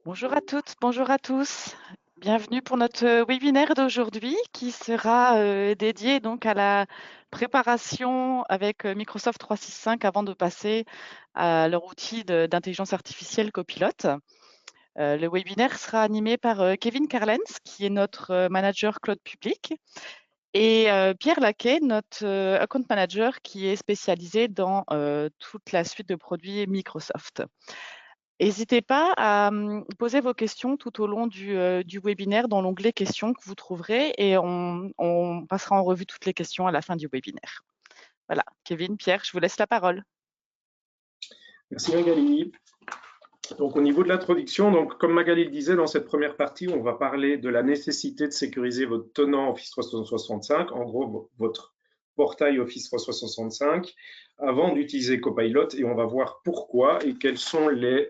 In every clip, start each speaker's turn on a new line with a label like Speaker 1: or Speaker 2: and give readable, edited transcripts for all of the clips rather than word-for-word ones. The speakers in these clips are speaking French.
Speaker 1: Bonjour à toutes, bonjour à tous. Bienvenue pour notre webinaire d'aujourd'hui qui sera dédié donc à la préparation avec Microsoft 365 avant de passer à leur outil d'intelligence artificielle Copilot. Le webinaire sera animé par Kevin Carlens, qui est notre manager cloud public, et Pierre Laquet, notre account manager, qui est spécialisé dans toute la suite de produits Microsoft. N'hésitez pas à poser vos questions tout au long du webinaire dans l'onglet questions que vous trouverez et on passera en revue toutes les questions à la fin du webinaire. Voilà, Kevin, Pierre, je vous laisse la parole.
Speaker 2: Merci Magali. Donc au niveau de l'introduction, donc comme Magali le disait dans cette première partie, on va parler de la nécessité de sécuriser votre tenant Office 365, en gros votre portail Office 365, avant d'utiliser Copilot, et on va voir pourquoi et quelles sont les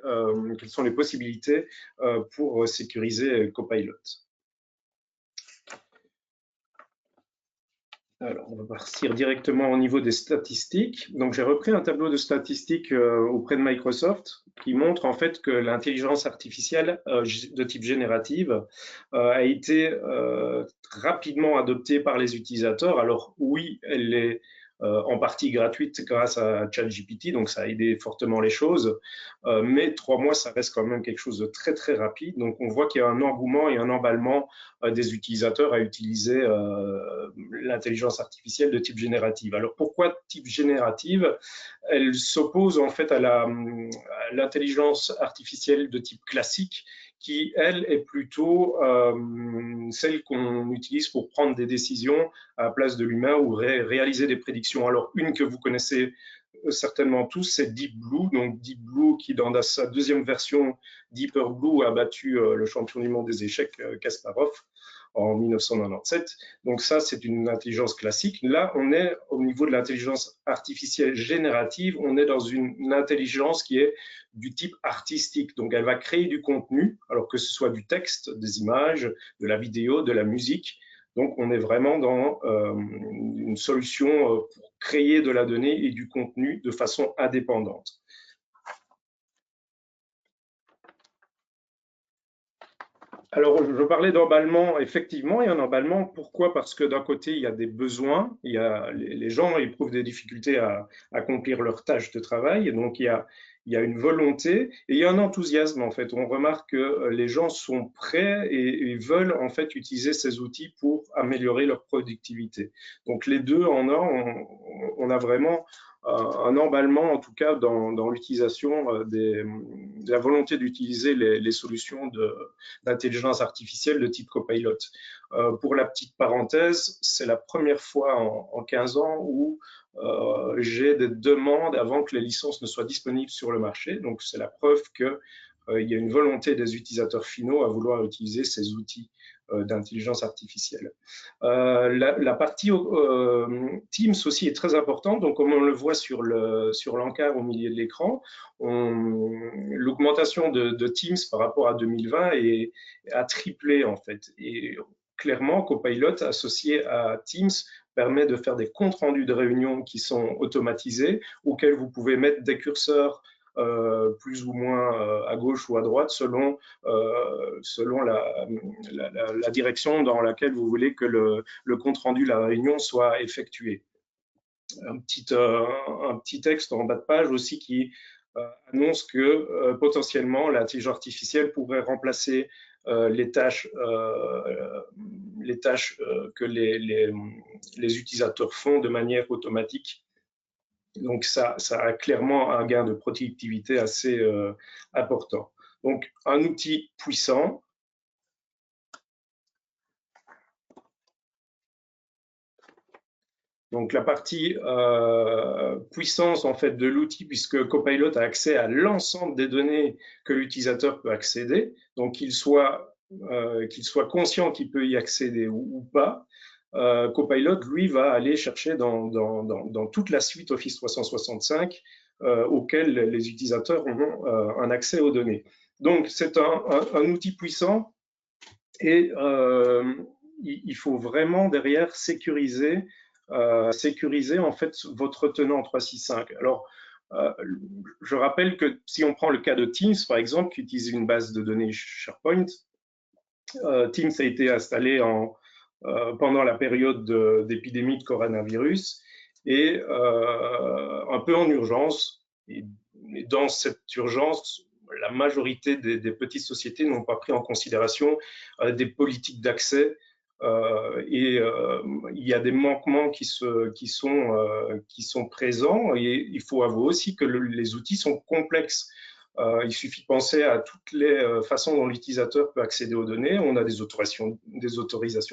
Speaker 2: possibilités pour sécuriser Copilot. Alors, on va partir directement au niveau des statistiques. Donc, j'ai repris un tableau de statistiques auprès de Microsoft qui montre en fait que l'intelligence artificielle de type générative a été rapidement adoptée par les utilisateurs. Alors, oui, elle est en partie gratuite grâce à ChatGPT, donc ça a aidé fortement les choses. Mais 3 mois, ça reste quand même quelque chose de très, très rapide. Donc, on voit qu'il y a un engouement et un emballement des utilisateurs à utiliser l'intelligence artificielle de type générative. Alors pourquoi type générative? Elle s'oppose en fait à l'intelligence artificielle de type classique qui, elle, est plutôt celle qu'on utilise pour prendre des décisions à la place de l'humain ou réaliser des prédictions. Alors une que vous connaissez certainement tous, c'est Deep Blue. Donc Deep Blue qui, dans sa deuxième version, Deeper Blue, a battu le champion du monde des échecs, Kasparov, en 1997. Donc ça, c'est une intelligence classique. Là, on est au niveau de l'intelligence artificielle générative, on est dans une intelligence qui est du type artistique. Donc elle va créer du contenu, alors que ce soit du texte, des images, de la vidéo, de la musique. Donc on est vraiment dans une solution pour créer de la donnée et du contenu de façon indépendante. Alors, je parlais d'emballement, effectivement, il y a un emballement. Pourquoi? Parce que d'un côté, il y a des besoins, les gens éprouvent des difficultés à accomplir leurs tâches de travail, et donc il y a une volonté et il y a un enthousiasme, en fait. On remarque que les gens sont prêts et veulent, en fait, utiliser ces outils pour améliorer leur productivité. Donc, les deux en un, on a vraiment un emballement, en tout cas, dans l'utilisation de la volonté d'utiliser les solutions d'intelligence artificielle de type Copilot. Pour la petite parenthèse, c'est la première fois en 15 ans où j'ai des demandes avant que les licences ne soient disponibles sur le marché. Donc, c'est la preuve qu'il y a une volonté des utilisateurs finaux à vouloir utiliser ces outils d'intelligence artificielle. La partie Teams aussi est très importante. Donc, comme on le voit sur l'encart au milieu de l'écran, l'augmentation de Teams par rapport à 2020 a triplé en fait. Et clairement, Copilot associé à Teams permet de faire des comptes rendus de réunions qui sont automatisés, auxquels vous pouvez mettre des curseurs plus ou moins à gauche ou à droite selon la direction dans laquelle vous voulez que le compte rendu de la réunion soit effectué. Un petit texte en bas de page aussi qui annonce que potentiellement l'intelligence artificielle pourrait remplacer les tâches que les utilisateurs font de manière automatique. Donc ça a clairement un gain de productivité assez important. Donc un outil puissant. Donc la partie puissance en fait de l'outil, puisque Copilot a accès à l'ensemble des données que l'utilisateur peut accéder, donc qu'il soit conscient qu'il peut y accéder ou pas. Copilot, lui, va aller chercher dans toute la suite Office 365 auquel les utilisateurs ont un accès aux données. Donc c'est un outil puissant et il faut vraiment derrière sécuriser en fait votre tenant 365. Alors Je rappelle que si on prend le cas de Teams, par exemple, qui utilise une base de données SharePoint, Teams a été installé pendant la période d'épidémie de coronavirus et un peu en urgence. Et dans cette urgence, la majorité des petites sociétés n'ont pas pris en considération des politiques d'accès et il y a des manquements qui sont présents et il faut avouer aussi que les outils sont complexes. Il suffit de penser à toutes les façons dont l'utilisateur peut accéder aux données. On a des autorisations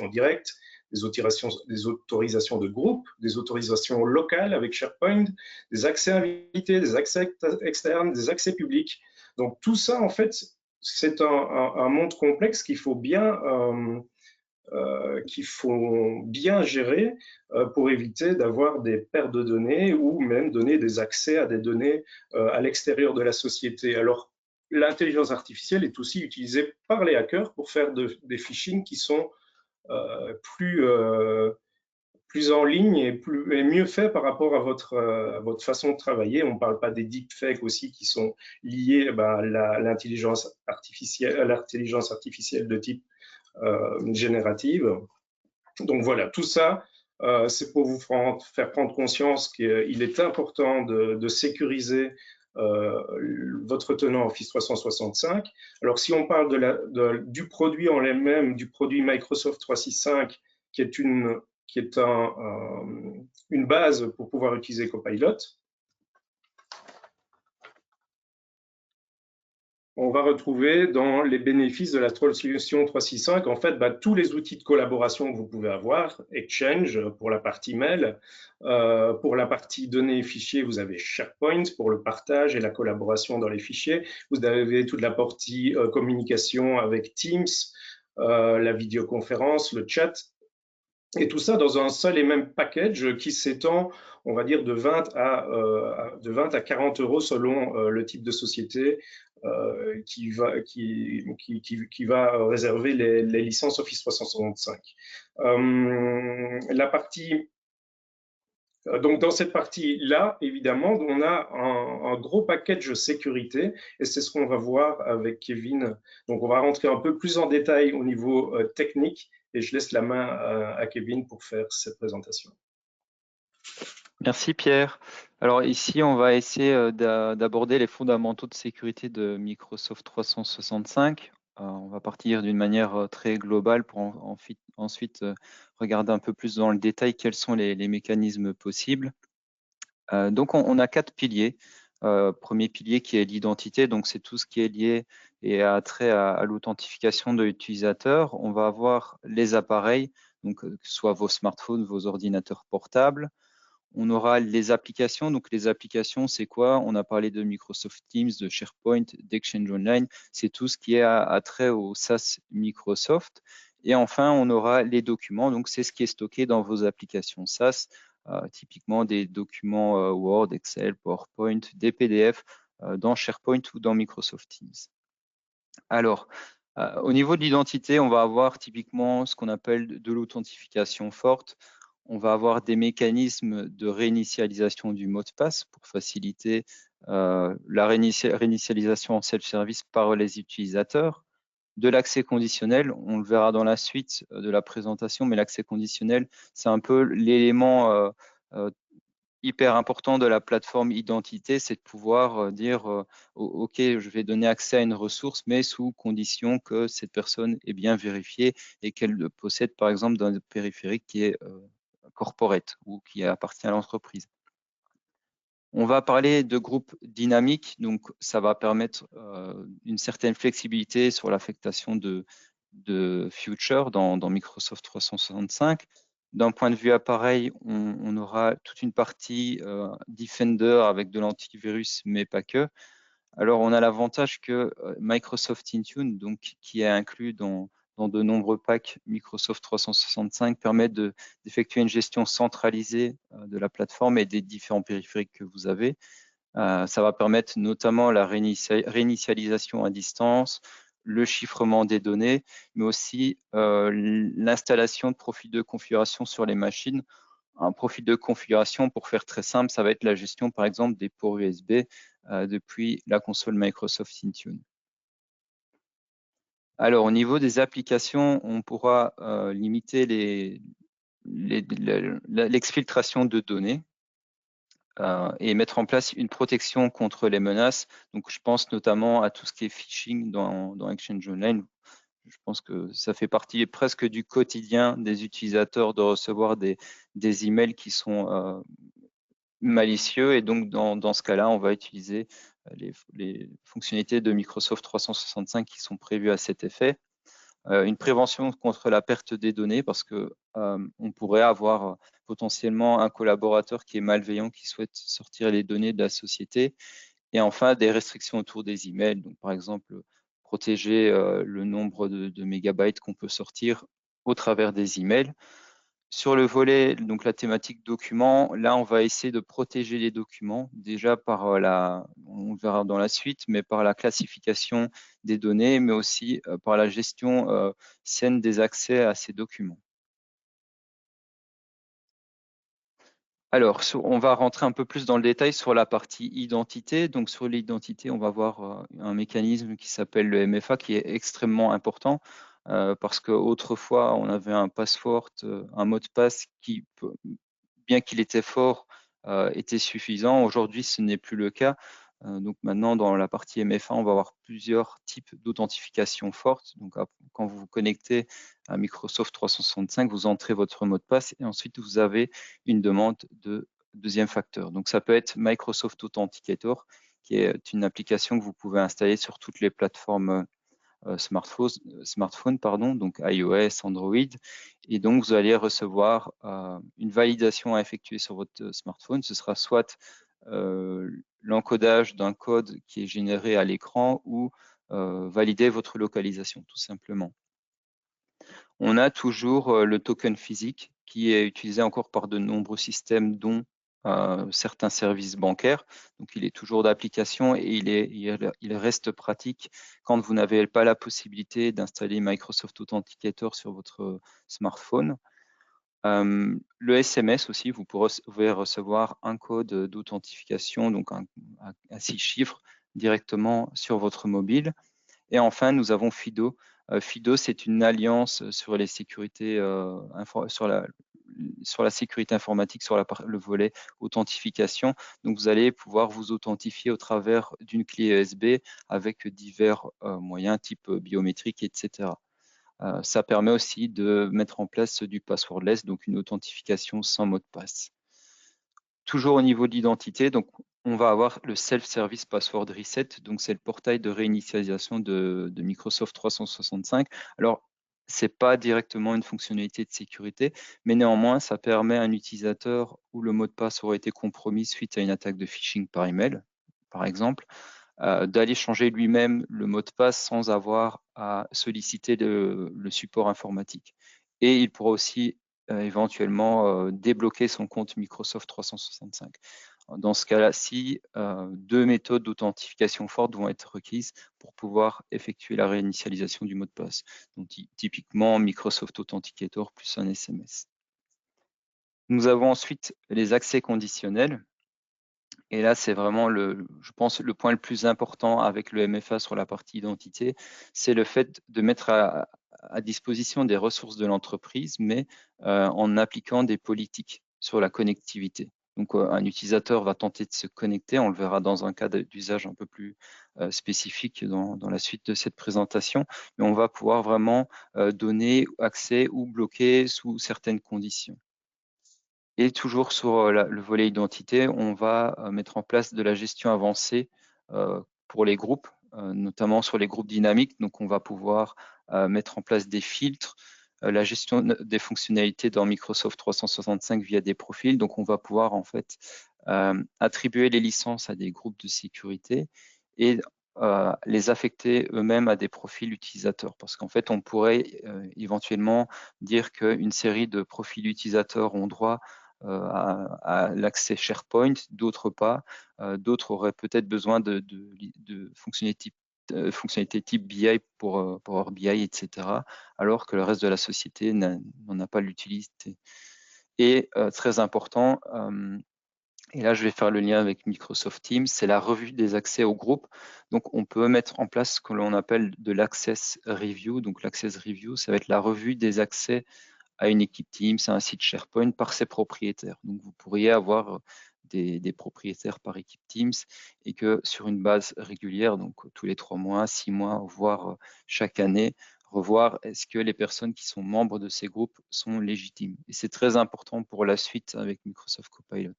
Speaker 2: directes, des autorisations de groupe, des autorisations locales avec SharePoint, des accès invités, des accès externes, des accès publics. Donc tout ça, en fait, c'est un monde complexe qu'il faut bien gérer pour éviter d'avoir des pertes de données ou même donner des accès à des données à l'extérieur de la société. Alors, l'intelligence artificielle est aussi utilisée par les hackers pour faire des phishing qui sont plus en ligne et mieux fait par rapport à votre façon de travailler. On ne parle pas des deepfakes aussi qui sont liés à l'intelligence artificielle de type générative. Donc voilà, tout ça, c'est pour vous faire prendre conscience qu'il est important de sécuriser votre tenant Office 365. Alors si on parle du produit en lui-même, du produit Microsoft 365, qui est une base pour pouvoir utiliser Copilot, on va retrouver dans les bénéfices de la solution 365, en fait, tous les outils de collaboration que vous pouvez avoir, Exchange pour la partie mail, pour la partie données et fichiers, vous avez SharePoint pour le partage et la collaboration dans les fichiers, vous avez toute la partie communication avec Teams, la vidéoconférence, le chat, et tout ça dans un seul et même package qui s'étend, on va dire, de 20 à 40 euros selon le type de société qui va réserver les licences Office 365. Donc dans cette partie-là, évidemment, on a un gros package de sécurité et c'est ce qu'on va voir avec Kevin. Donc on va rentrer un peu plus en détail au niveau technique et je laisse la main à Kevin pour faire cette présentation.
Speaker 3: Merci Pierre. Alors ici, on va essayer d'aborder les fondamentaux de sécurité de Microsoft 365. On va partir d'une manière très globale pour ensuite regarder un peu plus dans le détail quels sont les mécanismes possibles. Donc on a 4 piliers. Premier pilier qui est l'identité, donc c'est tout ce qui est lié et a trait à l'authentification de l'utilisateur. On va avoir les appareils, donc que ce soit vos smartphones, vos ordinateurs portables. On aura les applications. Donc, les applications, c'est quoi? On a parlé de Microsoft Teams, de SharePoint, d'Exchange Online. C'est tout ce qui est à trait au SaaS Microsoft. Et enfin, on aura les documents. Donc, c'est ce qui est stocké dans vos applications SaaS, typiquement des documents Word, Excel, PowerPoint, des PDF dans SharePoint ou dans Microsoft Teams. Alors, au niveau de l'identité, on va avoir typiquement ce qu'on appelle de l'authentification forte. On va avoir des mécanismes de réinitialisation du mot de passe pour faciliter la réinitialisation en self-service par les utilisateurs. De l'accès conditionnel, on le verra dans la suite de la présentation, mais l'accès conditionnel, c'est un peu l'élément hyper important de la plateforme identité, c'est de pouvoir dire OK, je vais donner accès à une ressource, mais sous condition que cette personne est bien vérifiée et qu'elle possède par exemple d'un périphérique qui est corporate ou qui appartient à l'entreprise. On va parler de groupe dynamique, donc ça va permettre une certaine flexibilité sur l'affectation de features dans Microsoft 365. D'un point de vue appareil, on aura toute une partie Defender avec de l'antivirus, mais pas que. Alors, on a l'avantage que Microsoft Intune, donc, qui est inclus dans de nombreux packs Microsoft 365, permet d'effectuer une gestion centralisée de la plateforme et des différents périphériques que vous avez. Ça va permettre notamment la réinitialisation à distance, le chiffrement des données, mais aussi l'installation de profils de configuration sur les machines. un profil de configuration, pour faire très simple, ça va être la gestion, par exemple, des ports USB depuis la console Microsoft Intune. Alors, au niveau des applications, on pourra limiter l'exfiltration de données et mettre en place une protection contre les menaces. Donc, je pense notamment à tout ce qui est phishing dans Exchange Online. Je pense que ça fait partie presque du quotidien des utilisateurs de recevoir des emails qui sont malicieux. Et donc, dans ce cas-là, on va utiliser les fonctionnalités de Microsoft 365 qui sont prévues à cet effet. Une prévention contre la perte des données, parce que on pourrait avoir potentiellement un collaborateur qui est malveillant, qui souhaite sortir les données de la société. Et enfin, des restrictions autour des emails. Donc, par exemple, protéger le nombre de mégabytes qu'on peut sortir au travers des emails. Sur le volet, donc la thématique documents, là, on va essayer de protéger les documents, déjà par on verra dans la suite, mais par la classification des données, mais aussi par la gestion saine des accès à ces documents. Alors, on va rentrer un peu plus dans le détail sur la partie identité. Donc, sur l'identité, on va voir un mécanisme qui s'appelle le MFA, qui est extrêmement important parce qu'autrefois, on avait un password, un mot de passe qui, bien qu'il était fort, était suffisant. Aujourd'hui, ce n'est plus le cas. Donc maintenant, dans la partie MFA, on va avoir plusieurs types d'authentification forte. Donc, quand vous vous connectez à Microsoft 365, vous entrez votre mot de passe et ensuite vous avez une demande de deuxième facteur. Donc, ça peut être Microsoft Authenticator, qui est une application que vous pouvez installer sur toutes les plateformes smartphone, donc iOS, Android. Et donc, vous allez recevoir une validation à effectuer sur votre smartphone. Ce sera soit l'encodage d'un code qui est généré à l'écran ou valider votre localisation, tout simplement. On a toujours le token physique qui est utilisé encore par de nombreux systèmes, dont certains services bancaires. Donc, il est toujours d'application et il reste pratique quand vous n'avez pas la possibilité d'installer Microsoft Authenticator sur votre smartphone. Le SMS aussi, vous pouvez recevoir un code d'authentification, donc à 6 chiffres, directement sur votre mobile. Et enfin, nous avons FIDO. FIDO, c'est une alliance sur les sécurités, sur la sécurité informatique, sur le volet authentification. Donc, vous allez pouvoir vous authentifier au travers d'une clé USB avec divers moyens type biométrique, etc. Ça permet aussi de mettre en place du passwordless, donc une authentification sans mot de passe. Toujours au niveau de l'identité, donc on va avoir le Self-Service Password Reset, donc c'est le portail de réinitialisation de Microsoft 365. Alors, ce n'est pas directement une fonctionnalité de sécurité, mais néanmoins, ça permet à un utilisateur où le mot de passe aurait été compromis suite à une attaque de phishing par email, par exemple, d'aller changer lui-même le mot de passe sans avoir à solliciter le support informatique. Et il pourra aussi éventuellement débloquer son compte Microsoft 365. Dans ce cas-ci, deux méthodes d'authentification fortes vont être requises pour pouvoir effectuer la réinitialisation du mot de passe. Donc, typiquement, Microsoft Authenticator plus un SMS. Nous avons ensuite les accès conditionnels. Et là, c'est vraiment, je pense, le point le plus important avec le MFA sur la partie identité, c'est le fait de mettre à disposition des ressources de l'entreprise, mais en appliquant des politiques sur la connectivité. Donc, un utilisateur va tenter de se connecter, on le verra dans un cas d'usage un peu plus spécifique dans la suite de cette présentation, mais on va pouvoir vraiment donner accès ou bloquer sous certaines conditions. Et toujours sur le volet identité, on va mettre en place de la gestion avancée pour les groupes, notamment sur les groupes dynamiques. Donc, on va pouvoir mettre en place des filtres, la gestion des fonctionnalités dans Microsoft 365 via des profils. Donc, on va pouvoir en fait attribuer les licences à des groupes de sécurité et les affecter eux-mêmes à des profils utilisateurs. Parce qu'en fait, on pourrait éventuellement dire qu'une série de profils utilisateurs ont droit à l'accès SharePoint, d'autres pas. D'autres auraient peut-être besoin de fonctionnalités type BI pour Power BI, etc., alors que le reste de la société n'en a pas l'utilité. Et très important, et là je vais faire le lien avec Microsoft Teams, c'est la revue des accès au groupe. Donc on peut mettre en place ce que l'on appelle de l'Access Review. Donc l'Access Review, ça va être la revue des accès à une équipe Teams, à un site SharePoint par ses propriétaires. Donc vous pourriez avoir des propriétaires par équipe Teams et que sur une base régulière, donc tous les 3 mois, 6 mois, voire chaque année, revoir est-ce que les personnes qui sont membres de ces groupes sont légitimes. Et c'est très important pour la suite avec Microsoft Copilot.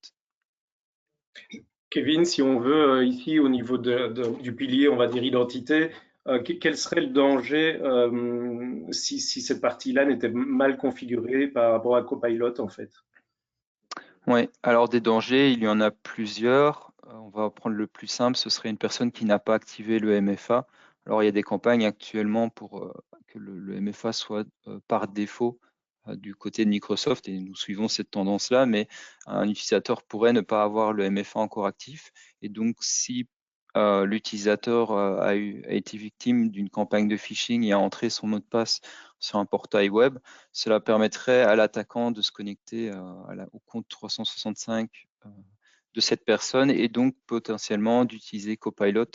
Speaker 2: Kevin, si on veut, ici, au niveau du pilier, on va dire identité, quel serait le danger si cette partie-là n'était mal configurée par rapport à Copilot, en fait?
Speaker 3: Oui, alors des dangers, il y en a plusieurs. On va prendre le plus simple, ce serait une personne qui n'a pas activé le MFA. Alors il y a des campagnes actuellement pour que le MFA soit par défaut du côté de Microsoft et nous suivons cette tendance-là, mais un utilisateur pourrait ne pas avoir le MFA encore actif. Et donc si l'utilisateur a été victime d'une campagne de phishing et a entré son mot de passe sur un portail web, cela permettrait à l'attaquant de se connecter au compte 365 de cette personne et donc potentiellement d'utiliser Copilot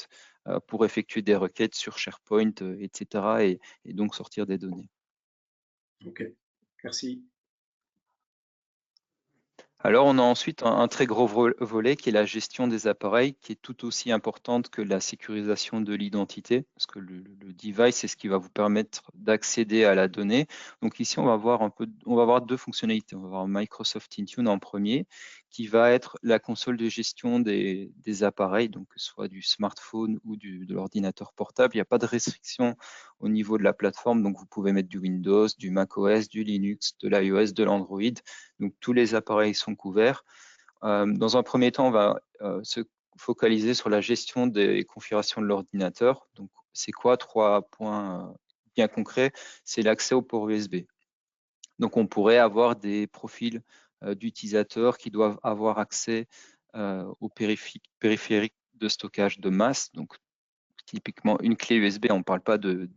Speaker 3: pour effectuer des requêtes sur SharePoint, etc. Et donc sortir des données.
Speaker 2: Ok, merci.
Speaker 3: Alors, on a ensuite un très gros volet qui est la gestion des appareils, qui est tout aussi importante que la sécurisation de l'identité, parce que le device, c'est ce qui va vous permettre d'accéder à la donnée. Donc ici, on va voir 2 fonctionnalités. On va voir Microsoft Intune en premier, qui va être la console de gestion des appareils, donc que ce soit du smartphone ou de l'ordinateur portable. Il n'y a pas de restriction au niveau de la plateforme, donc vous pouvez mettre du Windows, du macOS, du Linux, de l'iOS, de l'Android. Donc tous les appareils sont couverts. Dans un premier temps, on va se focaliser sur la gestion des configurations de l'ordinateur. Donc c'est quoi 3 points bien concrets? C'est l'accès au port USB. Donc on pourrait avoir des profils d'utilisateurs qui doivent avoir accès aux périphériques de stockage de masse. Donc typiquement une clé USB, on ne parle pas de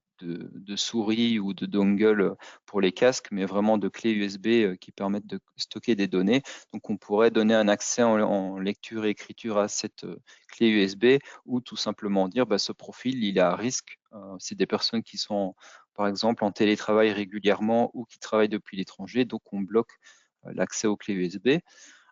Speaker 3: souris ou de dongle pour les casques, mais vraiment de clés USB qui permettent de stocker des données. Donc on pourrait donner un accès en lecture et écriture à cette clé USB ou tout simplement dire ce profil il est à risque. C'est des personnes qui sont par exemple en télétravail régulièrement ou qui travaillent depuis l'étranger, donc on bloque l'accès aux clés USB.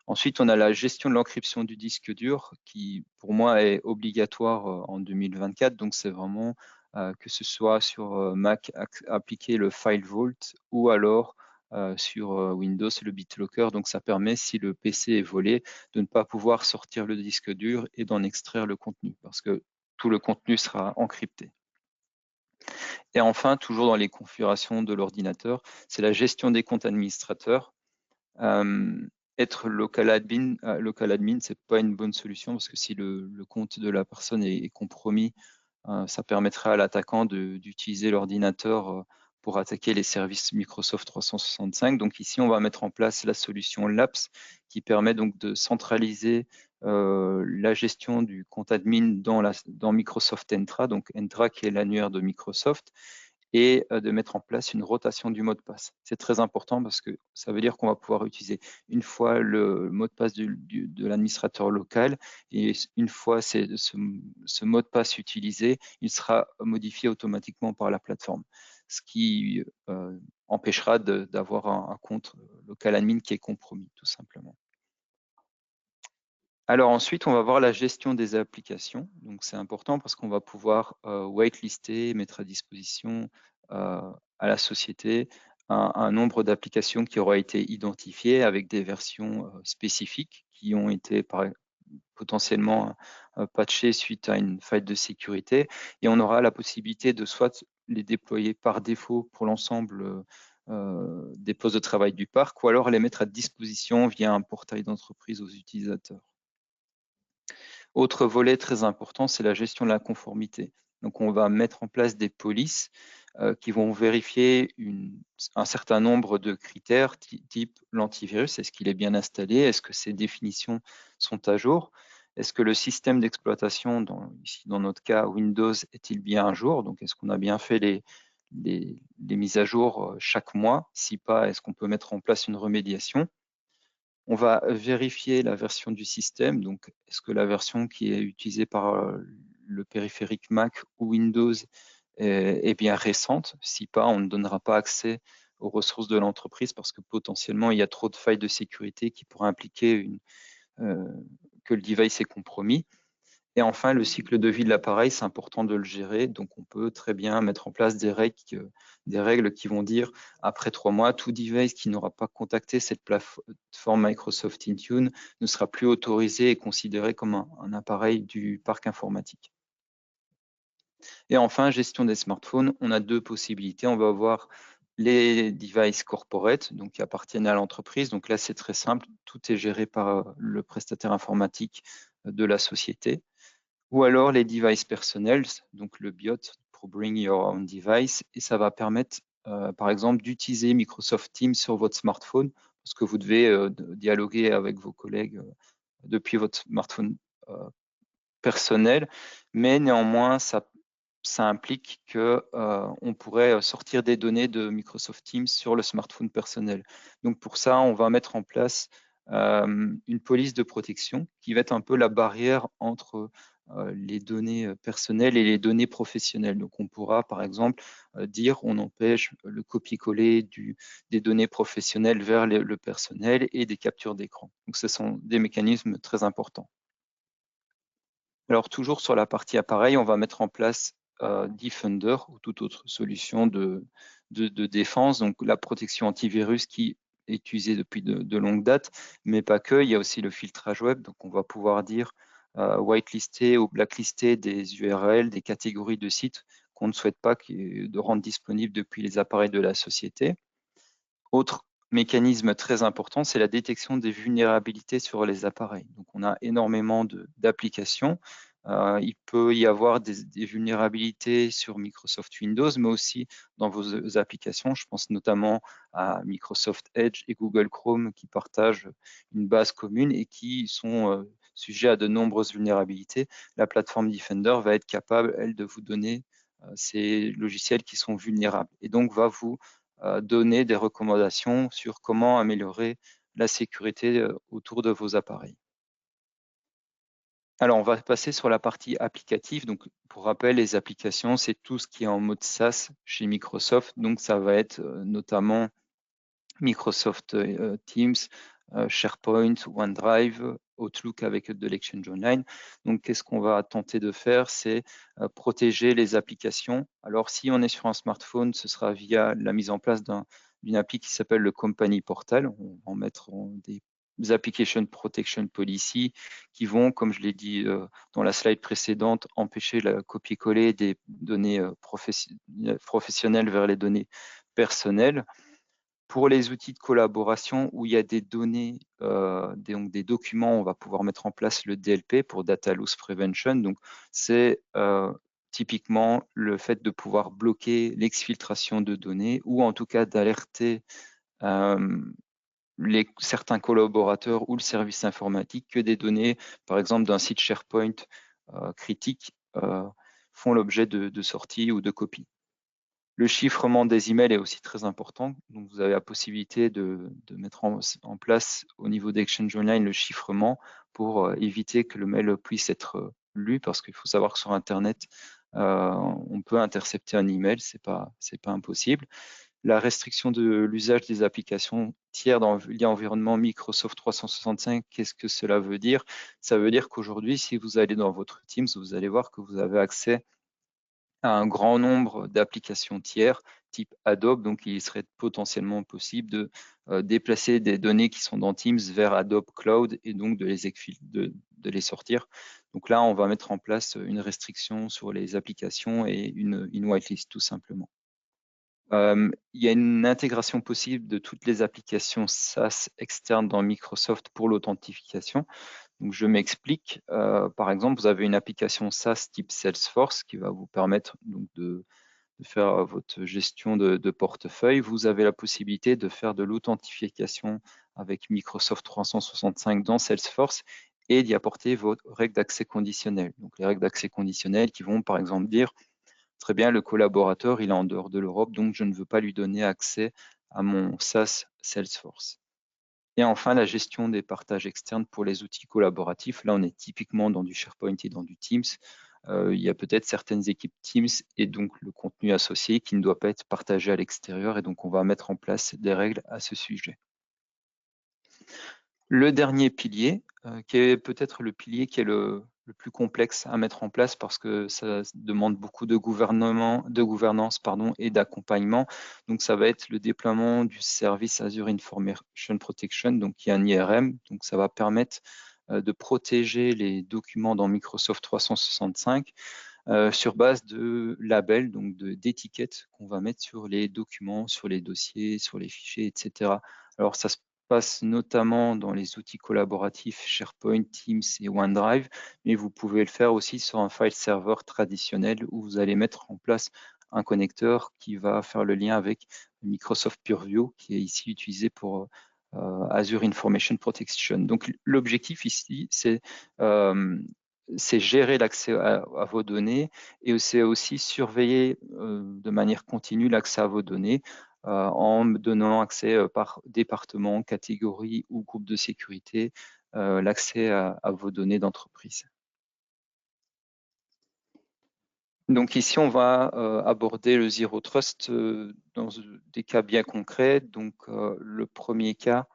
Speaker 3: Ensuite, on a la gestion de l'encryption du disque dur qui, pour moi, est obligatoire en 2024. Donc, c'est vraiment que ce soit sur Mac, appliquer le File Vault ou alors sur Windows, le BitLocker. Donc, ça permet, si le PC est volé, de ne pas pouvoir sortir le disque dur et d'en extraire le contenu parce que tout le contenu sera encrypté. Et enfin, toujours dans les configurations de l'ordinateur, c'est la gestion des comptes administrateurs. Être local admin, c'est pas une bonne solution parce que si le compte de la personne est compromis, ça permettrait à l'attaquant d'utiliser l'ordinateur pour attaquer les services Microsoft 365. Donc ici, on va mettre en place la solution LAPS qui permet donc de centraliser la gestion du compte admin dans Microsoft Entra, donc Entra qui est l'annuaire de Microsoft, et de mettre en place une rotation du mot de passe. C'est très important parce que ça veut dire qu'on va pouvoir utiliser une fois le mot de passe de l'administrateur local et une fois ce mot de passe utilisé, il sera modifié automatiquement par la plateforme, ce qui empêchera d'avoir un compte local admin qui est compromis, tout simplement. Alors ensuite, on va voir la gestion des applications. Donc c'est important parce qu'on va pouvoir whitelister, mettre à disposition à la société un nombre d'applications qui aura été identifié avec des versions spécifiques qui ont été potentiellement patchées suite à une faille de sécurité. Et on aura la possibilité de soit les déployer par défaut pour l'ensemble des postes de travail du parc ou alors les mettre à disposition via un portail d'entreprise aux utilisateurs. Autre volet très important, c'est la gestion de la conformité. Donc, on va mettre en place des polices qui vont vérifier un certain nombre de critères type l'antivirus. Est-ce qu'il est bien installé? Est-ce que ses définitions sont à jour? Est-ce que le système d'exploitation, ici dans notre cas Windows, est-il bien à jour? Donc, est-ce qu'on a bien fait les mises à jour chaque mois? Si pas, est-ce qu'on peut mettre en place une remédiation? On va vérifier la version du système. Donc, est-ce que la version qui est utilisée par le périphérique Mac ou Windows est bien récente? Si pas, on ne donnera pas accès aux ressources de l'entreprise parce que potentiellement, il y a trop de failles de sécurité qui pourraient impliquer que le device est compromis. Et enfin, le cycle de vie de l'appareil, c'est important de le gérer. Donc, on peut très bien mettre en place des règles qui vont dire, après 3 mois, tout device qui n'aura pas contacté cette plateforme Microsoft Intune ne sera plus autorisé et considéré comme un appareil du parc informatique. Et enfin, gestion des smartphones, on a 2 possibilités. On va avoir les devices corporate, donc qui appartiennent à l'entreprise. Donc là, c'est très simple. Tout est géré par le prestataire informatique de la société. Ou alors les devices personnels, donc le BIOT pour Bring Your Own Device, et ça va permettre, par exemple, d'utiliser Microsoft Teams sur votre smartphone, parce que vous devez dialoguer avec vos collègues depuis votre smartphone personnel, mais néanmoins, ça implique qu'on pourrait sortir des données de Microsoft Teams sur le smartphone personnel. Donc pour ça, on va mettre en place une police de protection qui va être un peu la barrière entre les données personnelles et les données professionnelles. Donc on pourra par exemple dire on empêche le copier-coller des données professionnelles vers le personnel et des captures d'écran. Donc ce sont des mécanismes très importants. Alors toujours sur la partie appareil, on va mettre en place Defender ou toute autre solution de défense, donc la protection antivirus qui est utilisée depuis de longues dates, mais pas que, il y a aussi le filtrage web, donc on va pouvoir dire whitelister ou blacklister des URL, des catégories de sites qu'on ne souhaite pas de rendre disponibles depuis les appareils de la société. Autre mécanisme très important, c'est la détection des vulnérabilités sur les appareils. Donc, on a énormément d'applications. Il peut y avoir des vulnérabilités sur Microsoft Windows, mais aussi dans vos applications. Je pense notamment à Microsoft Edge et Google Chrome qui partagent une base commune et qui sont sujets à de nombreuses vulnérabilités. La plateforme Defender va être capable, elle, de vous donner ces logiciels qui sont vulnérables et donc va vous donner des recommandations sur comment améliorer la sécurité autour de vos appareils. Alors, on va passer sur la partie applicative. Donc, pour rappel, les applications, c'est tout ce qui est en mode SaaS chez Microsoft. Donc, ça va être notamment Microsoft Teams, SharePoint, OneDrive, Outlook avec de l'Exchange Online. Donc, qu'est-ce qu'on va tenter de faire? C'est protéger les applications. Alors, si on est sur un smartphone, ce sera via la mise en place d'une appli qui s'appelle le Company Portal. On va en mettre des Application Protection Policy qui vont, comme je l'ai dit dans la slide précédente, empêcher la copier-coller des données professionnelles vers les données personnelles. Pour les outils de collaboration où il y a des données, donc des documents, on va pouvoir mettre en place le DLP pour Data Loss Prevention. Donc, c'est typiquement le fait de pouvoir bloquer l'exfiltration de données ou en tout cas d'alerter certains collaborateurs ou le service informatique que des données, par exemple d'un site SharePoint critique, font l'objet de sortie ou de copie. Le chiffrement des emails est aussi très important. Donc, vous avez la possibilité de mettre en place au niveau d'Exchange Online le chiffrement pour éviter que le mail puisse être lu, parce qu'il faut savoir que sur Internet, on peut intercepter un email, c'est pas impossible. La restriction de l'usage des applications tiers dans l'environnement Microsoft 365, qu'est-ce que cela veut dire? Ça veut dire qu'aujourd'hui, si vous allez dans votre Teams, vous allez voir que vous avez accès à un grand nombre d'applications tiers type Adobe, donc il serait potentiellement possible de déplacer des données qui sont dans Teams vers Adobe Cloud et donc de les sortir. Donc là, on va mettre en place une restriction sur les applications et une whitelist tout simplement. Il y a une intégration possible de toutes les applications SaaS externes dans Microsoft pour l'authentification. Donc, je m'explique. Par exemple, vous avez une application SaaS type Salesforce qui va vous permettre donc, de faire votre gestion de portefeuille. Vous avez la possibilité de faire de l'authentification avec Microsoft 365 dans Salesforce et d'y apporter vos règles d'accès conditionnelles. Donc, les règles d'accès conditionnelles qui vont, par exemple, dire très bien, le collaborateur, il est en dehors de l'Europe, donc je ne veux pas lui donner accès à mon SaaS Salesforce. Et enfin, la gestion des partages externes pour les outils collaboratifs. Là, on est typiquement dans du SharePoint et dans du Teams. Il y a peut-être certaines équipes Teams et donc le contenu associé qui ne doit pas être partagé à l'extérieur. Et donc, on va mettre en place des règles à ce sujet. Le dernier pilier, qui est peut-être le pilier qui est le plus complexe à mettre en place parce que ça demande beaucoup de gouvernance et d'accompagnement. Donc, ça va être le déploiement du service Azure Information Protection, donc qui est un IRM. Donc, ça va permettre de protéger les documents dans Microsoft 365 sur base de labels, donc d'étiquettes qu'on va mettre sur les documents, sur les dossiers, sur les fichiers, etc. Alors, ça se passe notamment dans les outils collaboratifs SharePoint, Teams et OneDrive, mais vous pouvez le faire aussi sur un file serveur traditionnel où vous allez mettre en place un connecteur qui va faire le lien avec Microsoft Purview, qui est ici utilisé pour Azure Information Protection. Donc, l'objectif ici, c'est gérer l'accès à vos données et c'est aussi surveiller de manière continue l'accès à vos données en donnant accès par département, catégorie ou groupe de sécurité, l'accès à vos données d'entreprise. Donc ici, on va aborder le Zero Trust dans des cas bien concrets. Donc le premier cas,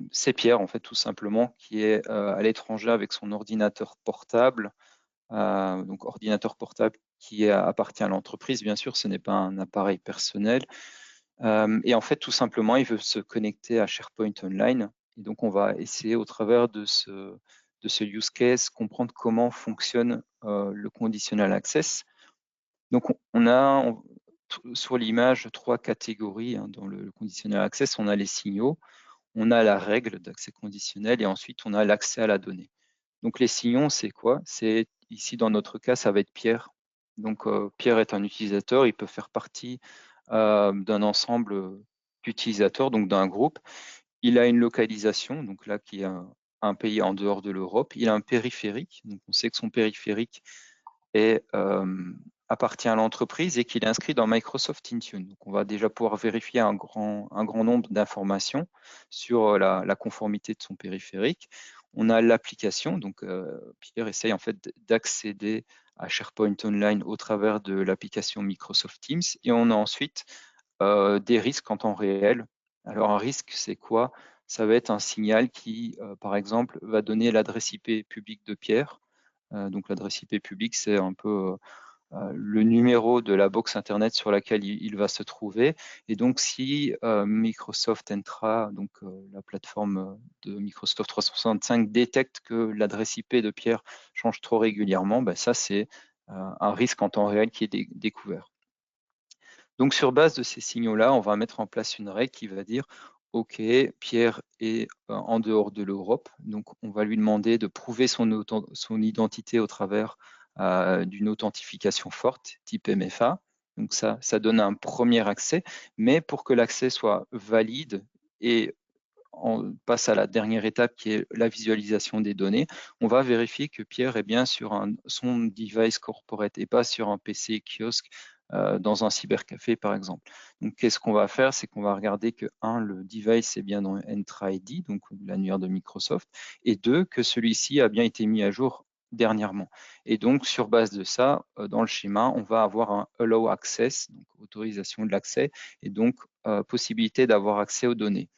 Speaker 3: c'est Pierre, en fait, tout simplement, qui est à l'étranger avec son ordinateur portable. Donc ordinateur portable qui appartient à l'entreprise, bien sûr, ce n'est pas un appareil personnel. Et en fait, tout simplement, il veut se connecter à SharePoint Online. Et donc, on va essayer au travers de ce use case, comprendre comment fonctionne le conditional access. Donc, on a sur l'image 3 catégories dans le conditional access. On a les signaux, on a la règle d'accès conditionnel et ensuite, on a l'accès à la donnée. Donc, les signaux, c'est quoi? C'est ici, dans notre cas, ça va être Pierre. Donc, Pierre est un utilisateur, il peut faire partie d'un ensemble d'utilisateurs, donc d'un groupe. Il a une localisation, donc là, qui est un pays en dehors de l'Europe. Il a un périphérique, donc on sait que son périphérique appartient à l'entreprise et qu'il est inscrit dans Microsoft Intune. Donc, on va déjà pouvoir vérifier un grand nombre d'informations sur la conformité de son périphérique. On a l'application, donc Pierre essaye en fait d'accéder à SharePoint Online au travers de l'application Microsoft Teams. Et on a ensuite des risques en temps réel. Alors un risque, c'est quoi? Ça va être un signal qui, par exemple, va donner l'adresse IP publique de Pierre. Donc l'adresse IP publique, c'est un peu le numéro de la box Internet sur laquelle il va se trouver. Et donc, si Microsoft Entra, donc la plateforme de Microsoft 365, détecte que l'adresse IP de Pierre change trop régulièrement, ben ça, c'est un risque en temps réel qui est découvert. Donc, sur base de ces signaux-là, on va mettre en place une règle qui va dire OK, Pierre est en dehors de l'Europe, donc on va lui demander de prouver son identité au travers d'une authentification forte, type MFA. Donc ça donne un premier accès, mais pour que l'accès soit valide et on passe à la dernière étape qui est la visualisation des données, on va vérifier que Pierre est bien sur son device corporate et pas sur un PC kiosque dans un cybercafé, par exemple. Donc, qu'est-ce qu'on va faire? C'est qu'on va regarder que, le device est bien dans Entra ID, donc l'annuaire de Microsoft, et 2, que celui-ci a bien été mis à jour dernièrement. Et donc, sur base de ça, dans le schéma, on va avoir un Allow Access, donc autorisation de l'accès, et donc possibilité d'avoir accès aux données.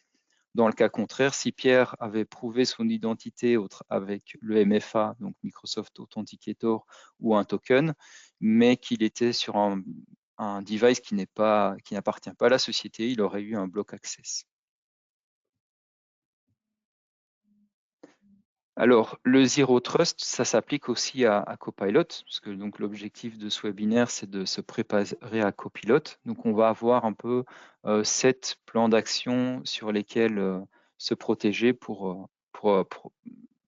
Speaker 3: Dans le cas contraire, si Pierre avait prouvé son identité avec le MFA, donc Microsoft Authenticator ou un token, mais qu'il était sur un device qui n'appartient pas à la société, il aurait eu un block access. Alors, le Zero Trust, ça s'applique aussi à Copilot, parce que donc l'objectif de ce webinaire, c'est de se préparer à Copilot. Donc, on va avoir un peu 7 plans d'action sur lesquels se protéger pour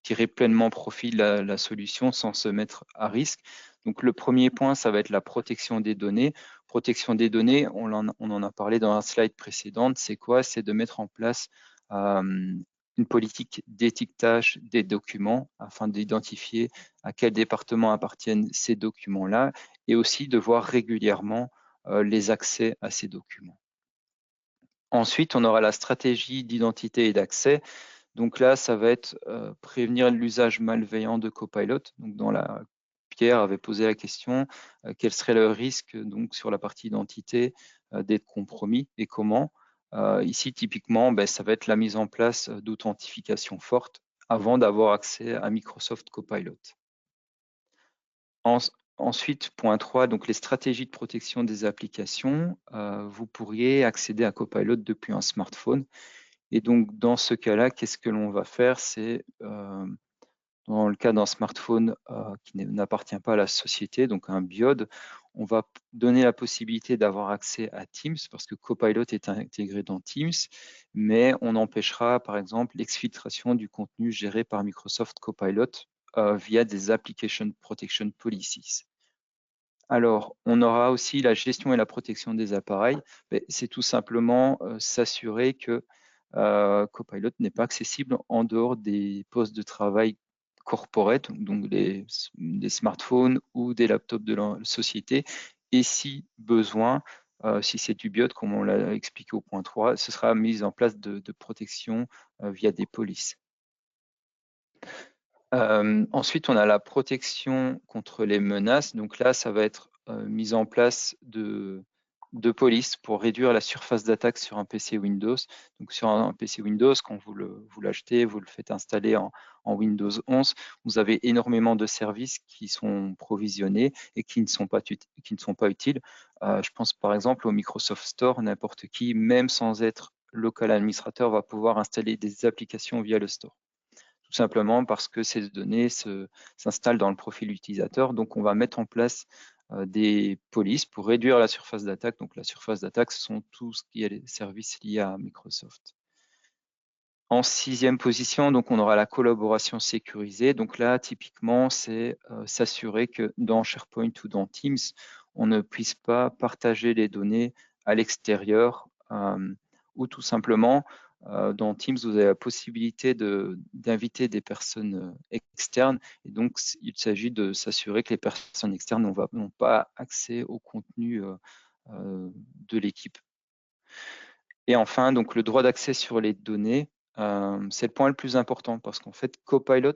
Speaker 3: tirer pleinement profit de la solution sans se mettre à risque. Donc, le premier point, ça va être la protection des données. Protection des données, on en a parlé dans la slide précédente. C'est quoi? C'est de mettre en place une politique d'étiquetage des documents afin d'identifier à quel département appartiennent ces documents-là et aussi de voir régulièrement les accès à ces documents. Ensuite, on aura la stratégie d'identité et d'accès. Donc là, ça va être prévenir l'usage malveillant de Copilot. Donc Pierre avait posé la question, quel serait le risque donc, sur la partie identité d'être compromis et comment. Ici, typiquement, ça va être la mise en place d'authentification forte avant d'avoir accès à Microsoft Copilot. Ensuite, point 3, donc les stratégies de protection des applications. Vous pourriez accéder à Copilot depuis un smartphone. Et donc, dans ce cas-là, qu'est-ce que l'on va faire? C'est, dans le cas d'un smartphone qui n'appartient pas à la société, donc un BIOD, on va donner la possibilité d'avoir accès à Teams, parce que Copilot est intégré dans Teams, mais on empêchera, par exemple, l'exfiltration du contenu géré par Microsoft Copilot via des Application Protection Policies. Alors, on aura aussi la gestion et la protection des appareils. C'est tout simplement s'assurer que Copilot n'est pas accessible en dehors des postes de travail corporate, donc des smartphones ou des laptops de la société. Et si besoin, si c'est du BIOD, comme on l'a expliqué au point 3, ce sera mise en place de protection via des polices. Ensuite, on a la protection contre les menaces. Donc là, ça va être mise en place de polices pour réduire la surface d'attaque sur un PC Windows. Donc sur un PC Windows, quand vous l'achetez, vous le faites installer en Windows 11, vous avez énormément de services qui sont provisionnés et qui ne sont pas utiles. Je pense par exemple au Microsoft Store, n'importe qui, même sans être local administrateur, va pouvoir installer des applications via le store. Tout simplement parce que ces données s'installent dans le profil utilisateur. Donc, on va mettre en place des polices pour réduire la surface d'attaque. Donc, la surface d'attaque, ce sont tout ce qui est les services liés à Microsoft. En 6e position, donc, on aura la collaboration sécurisée. Donc là, typiquement, c'est s'assurer que dans SharePoint ou dans Teams, on ne puisse pas partager les données à l'extérieur ou tout simplement dans Teams, vous avez la possibilité d'inviter des personnes externes. Et donc, il s'agit de s'assurer que les personnes externes n'ont pas accès au contenu de l'équipe. Et enfin, donc, le droit d'accès sur les données, c'est le point le plus important parce qu'en fait, Copilot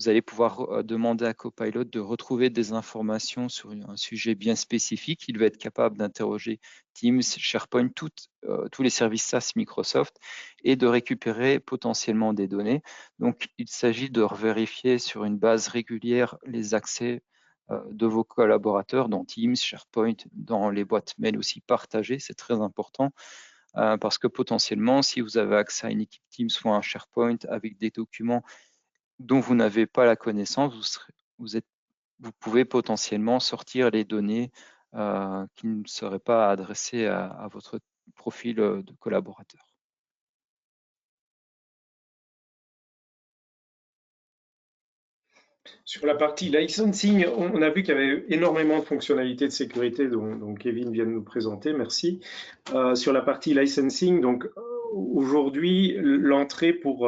Speaker 3: vous allez pouvoir demander à Copilot de retrouver des informations sur un sujet bien spécifique. Il va être capable d'interroger Teams, SharePoint, tous les services SaaS Microsoft et de récupérer potentiellement des données. Donc, il s'agit de vérifier sur une base régulière les accès de vos collaborateurs dans Teams, SharePoint, dans les boîtes mail aussi partagées. C'est très important. Parce que potentiellement, si vous avez accès à une équipe Teams ou à un SharePoint avec des documents dont vous n'avez pas la connaissance, vous pouvez potentiellement sortir les données qui ne seraient pas adressées à votre profil de collaborateur.
Speaker 2: Sur la partie licensing, on a vu qu'il y avait énormément de fonctionnalités de sécurité dont Kevin vient de nous présenter, merci. Sur la partie licensing, donc aujourd'hui, l'entrée pour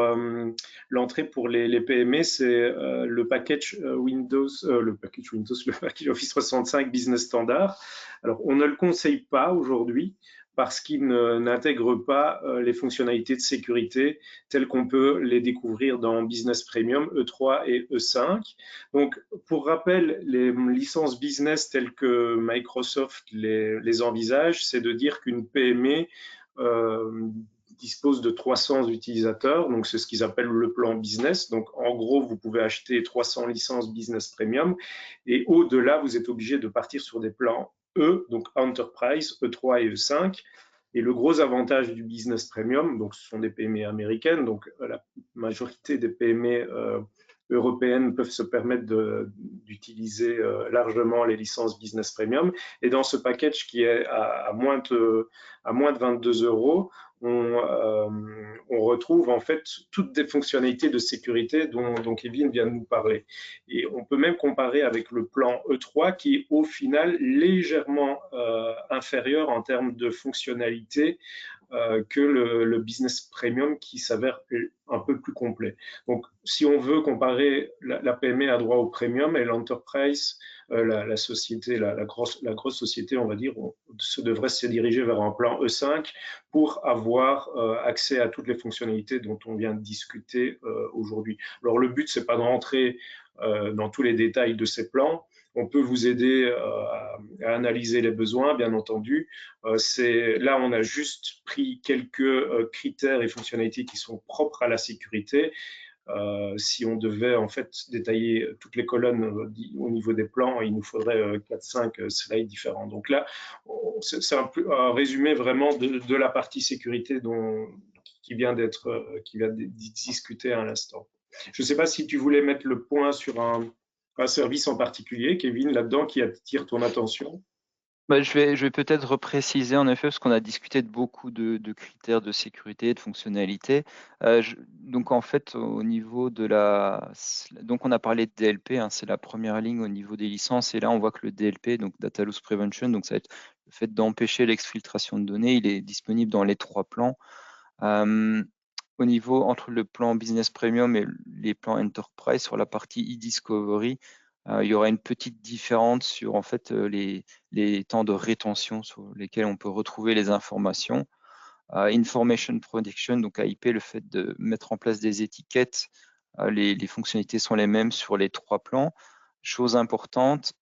Speaker 2: les PME, c'est le package Windows, le package Office 365 Business Standard. Alors, on ne le conseille pas aujourd'hui parce qu'il n'intègre pas les fonctionnalités de sécurité telles qu'on peut les découvrir dans Business Premium E3 et E5. Donc, pour rappel, les licences business telles que Microsoft les envisage, c'est de dire qu'une PME dispose de 300 utilisateurs, donc c'est ce qu'ils appellent le plan business. Donc, en gros, vous pouvez acheter 300 licences business premium et au-delà, vous êtes obligé de partir sur des plans E, donc Enterprise, E3 et E5. Et le gros avantage du business premium, donc ce sont des PME américaines, donc la majorité des PME européennes peuvent se permettre d'utiliser largement les licences business premium. Et dans ce package qui est à moins de 22 €, on retrouve en fait toutes des fonctionnalités de sécurité dont Kevin vient de nous parler. Et on peut même comparer avec le plan E3 qui est au final légèrement inférieur en termes de fonctionnalités que le business premium qui s'avère un peu plus complet. Donc, si on veut comparer la PME à droit au premium et l'enterprise, la société, la grosse société, on va dire, devrait se diriger vers un plan E5 pour avoir accès à toutes les fonctionnalités dont on vient de discuter aujourd'hui. Alors, le but, c'est pas de rentrer dans tous les détails de ces plans. On peut vous aider à analyser les besoins, bien entendu. Là, on a juste pris quelques critères et fonctionnalités qui sont propres à la sécurité. Si on devait en fait détailler toutes les colonnes au niveau des plans, il nous faudrait 4-5 slides différents. Donc là, c'est un résumé vraiment de la partie sécurité qui vient d'être discutée à l'instant. Je ne sais pas si tu voulais mettre le point sur un service en particulier, Kevin, là-dedans, qui attire ton attention.
Speaker 3: Je vais peut-être repréciser en effet, parce qu'on a discuté de beaucoup de critères de sécurité, de fonctionnalités. Donc en fait, au niveau de donc on a parlé de DLP, hein, c'est la première ligne au niveau des licences, et là on voit que le DLP, donc Data Loss Prevention, donc ça va être le fait d'empêcher l'exfiltration de données, il est disponible dans les 3 plans. Au niveau entre le plan Business Premium et les plans Enterprise, sur la partie e-discovery, il y aura une petite différence sur en fait les temps de rétention sur lesquels on peut retrouver les informations. Information Protection, donc AIP, le fait de mettre en place des étiquettes, les fonctionnalités sont les mêmes sur les 3 plans. Chose importante,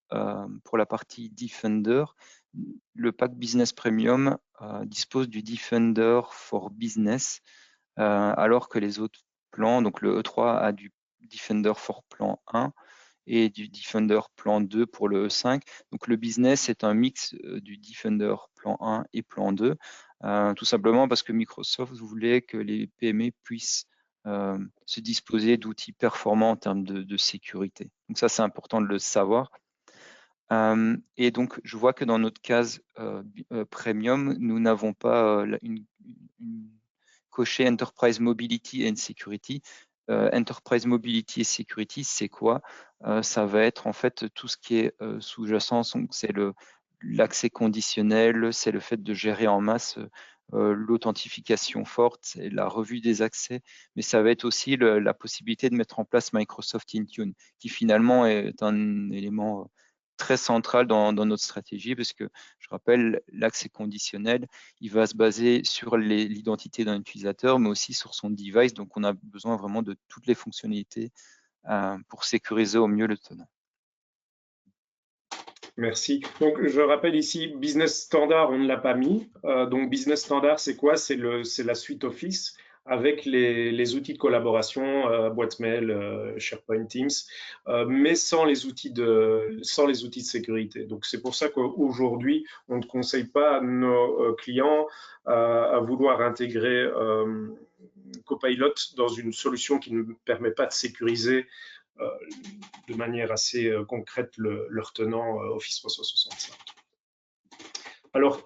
Speaker 3: pour la partie Defender, le pack Business Premium dispose du Defender for Business, alors que les autres plans, donc le E3 a du Defender for Plan 1 et du Defender Plan 2 pour le E5. Donc le business est un mix du Defender Plan 1 et Plan 2, tout simplement parce que Microsoft voulait que les PME puissent se disposer d'outils performants en termes de sécurité. Donc ça, c'est important de le savoir. Et donc, je vois que dans notre case Premium, nous n'avons pas une coché Enterprise Mobility and Security. Enterprise Mobility et Security, c'est quoi? Ça va être en fait tout ce qui est sous-jacent, c'est l'accès conditionnel, c'est le fait de gérer en masse l'authentification forte, c'est la revue des accès, mais ça va être aussi la possibilité de mettre en place Microsoft Intune, qui finalement est un élément très central dans notre stratégie, parce que je rappelle, l'accès conditionnel, il va se baser sur l'identité d'un utilisateur, mais aussi sur son device. Donc, on a besoin vraiment de toutes les fonctionnalités pour sécuriser au mieux le tenant.
Speaker 2: Merci. Donc, je rappelle ici, Business Standard, on ne l'a pas mis. Donc, Business Standard, c'est quoi? C'est la suite Office avec les outils de collaboration, boîte mail, SharePoint, Teams, mais sans les outils de sécurité. Donc, c'est pour ça qu'aujourd'hui, on ne conseille pas à nos clients à vouloir intégrer Copilot dans une solution qui ne permet pas de sécuriser de manière assez concrète leur tenant Office 365. Alors,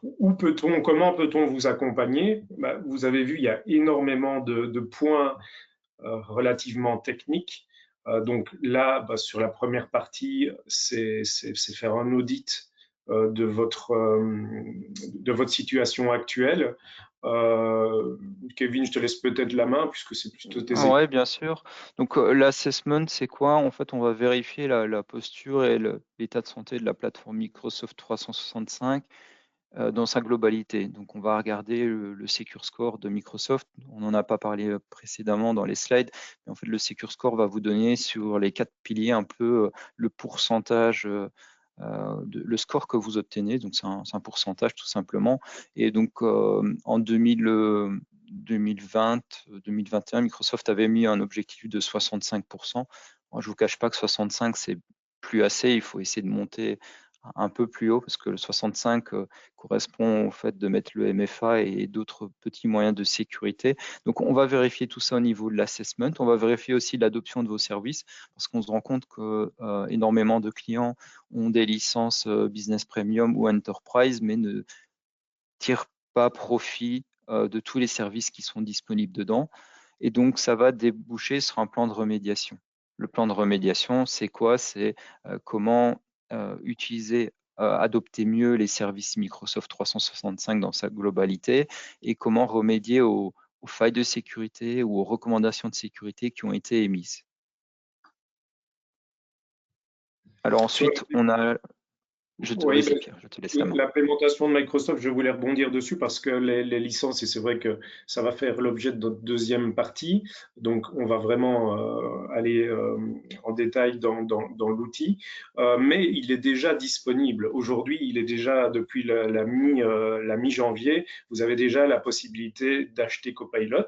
Speaker 2: comment peut-on vous accompagner? Vous avez vu, il y a énormément de points relativement techniques. Donc là, sur la première partie, c'est faire un audit de votre situation actuelle. Kevin, je te laisse peut-être la main puisque c'est plutôt tes équipes.
Speaker 3: Oui, bien sûr. Donc l'assessment, c'est quoi? En fait, on va vérifier la posture et l'état de santé de la plateforme Microsoft 365 dans sa globalité. Donc on va regarder le Secure Score de Microsoft. On n'en a pas parlé précédemment dans les slides, mais en fait le Secure Score va vous donner sur les 4 piliers un peu le pourcentage, le score que vous obtenez. Donc c'est un pourcentage tout simplement. Et donc en 2020, 2021, Microsoft avait mis un objectif de 65%. Moi, je ne vous cache pas que 65, c'est plus assez. Il faut essayer de monter un peu plus haut parce que le 65 correspond au fait de mettre le MFA et d'autres petits moyens de sécurité. Donc, on va vérifier tout ça au niveau de l'assessment. On va vérifier aussi l'adoption de vos services parce qu'on se rend compte que énormément de clients ont des licences Business Premium ou Enterprise, mais ne tirent pas profit de tous les services qui sont disponibles dedans. Et donc, ça va déboucher sur un plan de remédiation. Le plan de remédiation, c'est quoi? C'est comment utiliser adopter mieux les services Microsoft 365 dans sa globalité et comment remédier aux failles de sécurité ou aux recommandations de sécurité qui ont été émises. Alors ensuite, on a... Vas-y Pierre, je te laisse la main.
Speaker 2: L'implémentation de Microsoft, je voulais rebondir dessus parce que les licences, et c'est vrai que ça va faire l'objet de notre deuxième partie, donc on va vraiment aller en détail dans l'outil, mais il est déjà disponible. Aujourd'hui, il est déjà, depuis la mi-janvier, vous avez déjà la possibilité d'acheter Copilot.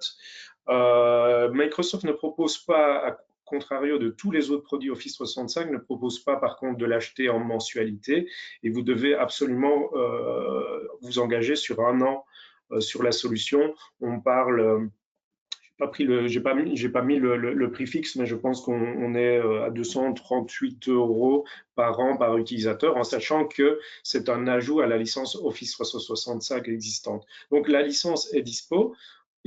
Speaker 2: Microsoft ne propose pas, contrario de tous les autres produits Office 365, ne propose pas par contre de l'acheter en mensualité et vous devez absolument vous engager sur un an sur la solution. On parle, j'ai pas mis le prix fixe, mais je pense qu'on est à 238 € par an par utilisateur, en sachant que c'est un ajout à la licence Office 365 existante. Donc la licence est dispo.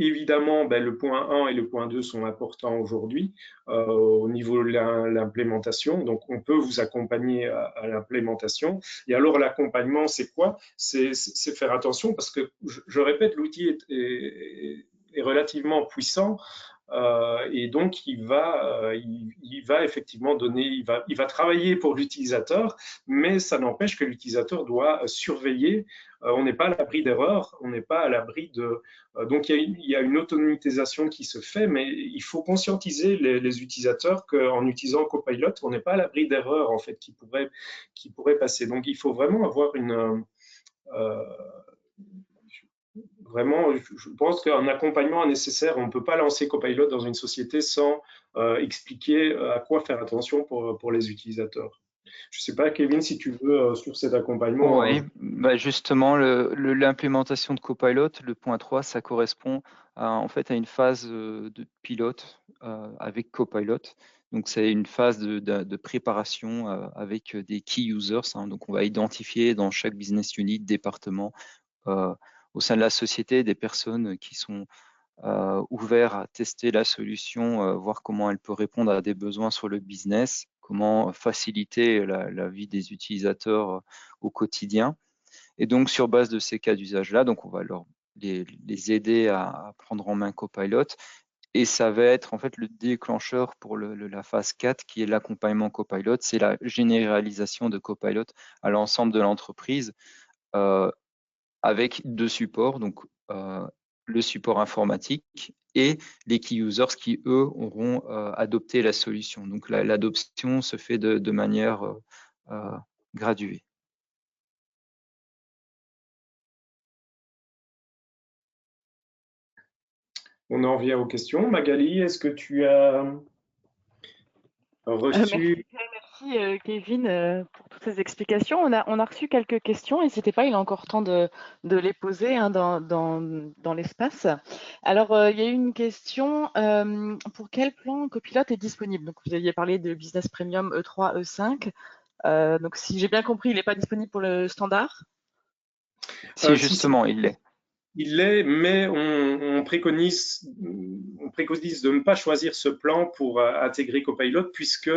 Speaker 2: Évidemment, le point 1 et le point 2 sont importants aujourd'hui au niveau de l'implémentation. Donc, on peut vous accompagner à l'implémentation. Et alors, l'accompagnement, c'est quoi? C'est faire attention parce que, je répète, l'outil est relativement puissant. Et donc, il va effectivement donner, il va travailler pour l'utilisateur, mais ça n'empêche que l'utilisateur doit surveiller. On n'est pas à l'abri d'erreurs, on n'est pas à l'abri de. Donc, il y a une automatisation qui se fait, mais il faut conscientiser les utilisateurs qu'en utilisant Copilot, on n'est pas à l'abri d'erreurs en fait qui pourraient passer. Donc, il faut vraiment avoir une vraiment, je pense qu'un accompagnement est nécessaire. On ne peut pas lancer Copilot dans une société sans expliquer à quoi faire attention pour les utilisateurs. Je ne sais pas, Kevin, si tu veux, sur cet accompagnement.
Speaker 3: Oui, justement, l'implémentation de Copilot, le point 3, ça correspond en fait à une phase de pilote avec Copilot. Donc, c'est une phase de préparation avec des key users. Donc, on va identifier dans chaque business unit, département, au sein de la société, des personnes qui sont ouvertes à tester la solution, voir comment elle peut répondre à des besoins sur le business, comment faciliter la vie des utilisateurs au quotidien. Et donc, sur base de ces cas d'usage-là, donc on va les aider à prendre en main Copilot. Et ça va être en fait le déclencheur pour la phase 4 qui est l'accompagnement Copilot. C'est la généralisation de Copilot à l'ensemble de l'entreprise avec deux supports, donc le support informatique et les key users qui, eux, auront adopté la solution. Donc l'adoption se fait de manière graduée.
Speaker 2: On en vient aux questions. Magali, est-ce que tu as reçu...
Speaker 1: Merci Kevin pour toutes ces explications. On a reçu quelques questions, n'hésitez pas, il est encore temps de les poser dans l'espace. Alors, il y a eu une question, pour quel plan Copilot est disponible? Donc, vous aviez parlé de Business Premium E3, E5. Donc, si j'ai bien compris, il n'est pas disponible pour le standard?
Speaker 3: Si, justement, il l'est.
Speaker 2: Il l'est, mais on préconise de ne pas choisir ce plan pour intégrer Copilot puisque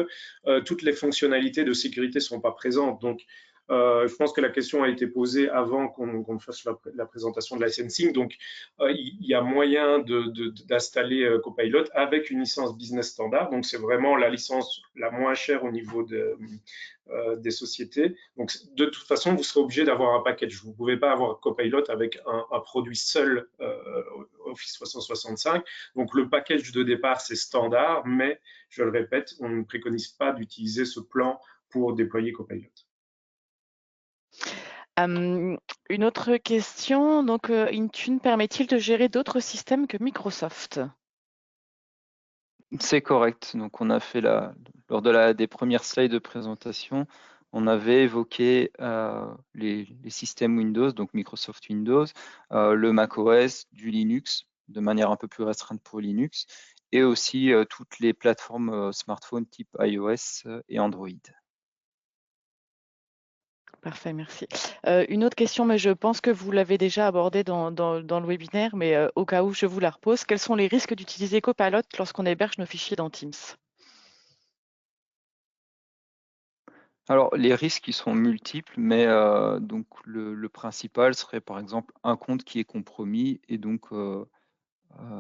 Speaker 2: toutes les fonctionnalités de sécurité ne sont pas présentes. Donc, je pense que la question a été posée avant qu'on fasse la présentation de licensing. Donc, il y a moyen d'installer Copilot avec une licence business standard. Donc, c'est vraiment la licence la moins chère au niveau des sociétés. Donc, de toute façon, vous serez obligé d'avoir un package. Vous ne pouvez pas avoir Copilot avec un produit seul Office 365. Donc, le package de départ, c'est standard, mais je le répète, on ne préconise pas d'utiliser ce plan pour déployer Copilot.
Speaker 1: Une autre question, donc Intune permet-il de gérer d'autres systèmes que Microsoft?
Speaker 3: C'est correct. Donc, on a fait lors des premières slides de présentation, on avait évoqué les systèmes Windows, donc Microsoft Windows, le macOS, du Linux, de manière un peu plus restreinte pour Linux, et aussi toutes les plateformes smartphones type iOS et Android.
Speaker 1: Parfait, merci. Une autre question, mais je pense que vous l'avez déjà abordée dans le webinaire, mais au cas où je vous la repose, quels sont les risques d'utiliser Copilot lorsqu'on héberge nos fichiers dans Teams?
Speaker 3: Alors, les risques, ils sont multiples, mais donc le principal serait par exemple un compte qui est compromis et donc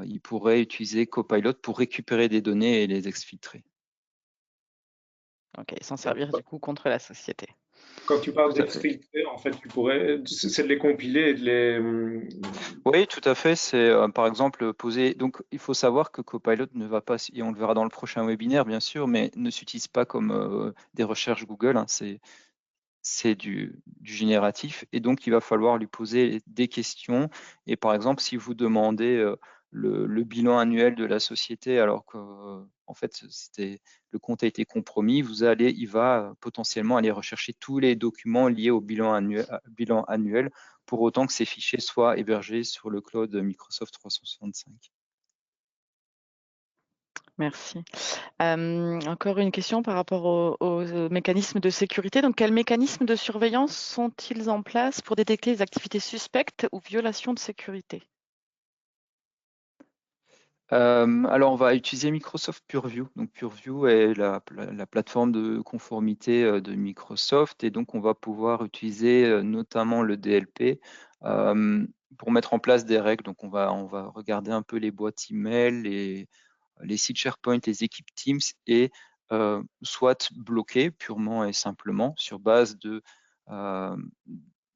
Speaker 3: il pourrait utiliser Copilot pour récupérer des données et les exfiltrer.
Speaker 1: Ok, s'en servir du coup contre la société.
Speaker 2: Quand tu parles
Speaker 3: Tout à fait.
Speaker 2: d'exfiltrer, en fait, tu pourrais, c'est de les compiler et de les.
Speaker 3: Oui, tout à fait. C'est par exemple poser. Donc, il faut savoir que Copilot ne va pas, et on le verra dans le prochain webinaire, bien sûr, mais ne s'utilise pas comme des recherches Google. Hein. C'est du génératif et donc il va falloir lui poser des questions. Et par exemple, si vous demandez le bilan annuel de la société alors que en fait le compte a été compromis, il va potentiellement aller rechercher tous les documents liés au bilan annuel pour autant que ces fichiers soient hébergés sur le cloud Microsoft 365.
Speaker 1: Merci. Encore une question par rapport aux mécanismes de sécurité. Donc, quels mécanismes de surveillance sont-ils en place pour détecter les activités suspectes ou violations de sécurité?
Speaker 3: Alors, on va utiliser Microsoft Purview. Donc, Purview est la plateforme de conformité de Microsoft et donc on va pouvoir utiliser notamment le DLP pour mettre en place des règles. Donc, on va regarder un peu les boîtes email, les sites SharePoint, les équipes Teams et soit bloquer purement et simplement sur base